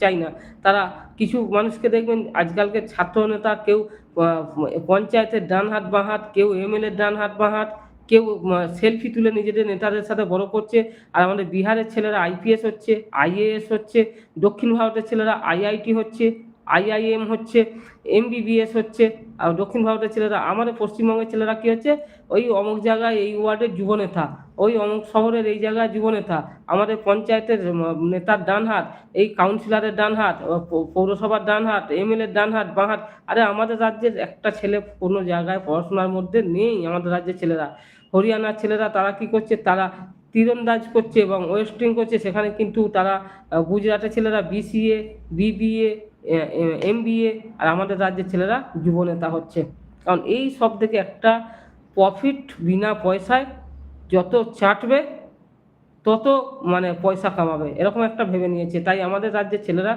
চাই না। তারা কিছু মানুষকে দেখবেন আজকালকে ছাত্রনেতা কেউ আ পঞ্চায়েতের ডান হাত বাঁ হাত, কেউ এমএলএর ডান হাত বাঁ হাত, কেউ সেলফি তুলে নিজেদের নেতাদের সাথে বড় করছে। আর আমাদের বিহারের ছেলেরা আইপিএস হচ্ছে, আইএএস হচ্ছে, দক্ষিণ ভারতের ছেলেরা আইআইটি হচ্ছে, আইআইএম হচ্ছে, এমবিবিএস হচ্ছে। আর দক্ষিণ ভারতের ছেলেরা আমাদের পশ্চিমবঙ্গের ছেলেরা কি হচ্ছে? ওই অমুক জায়গায় এই ওয়ার্ডের যুবনেতা, ওই অমুক শহরের এই জায়গায় যুবনেতা, আমাদের পঞ্চায়েতের নেতার ডান হাত, এই কাউন্সিলরের ডান হাত, পৌরসভার ডান হাত, এমএলএর ডান হাত, বাঁ হাত। আরে আমাদের রাজ্যের একটা ছেলে কোনো জায়গায় পড়াশোনার মধ্যে নেই আমাদের রাজ্যের ছেলেরা। হরিয়ানার ছেলেরা তারা কি করছে? তারা তীরন্দাজ করছে এবং ওয়েস্টিং করছে, সেখানে কিন্তু তারা গুজরাটের ছেলেরা বিসিএ, বিবিএ, এমবিএ, আর আমাদের রাজ্যের ছেলেরা যুবনেতা হচ্ছে। কারণ এই সব থেকে একটা প্রফিট বিনা পয়সায় যত চাটবে তত মানে পয়সা কামাবে, এরকম একটা ভেবে নিয়েছে। তাই আমাদের রাজ্যের ছেলেরা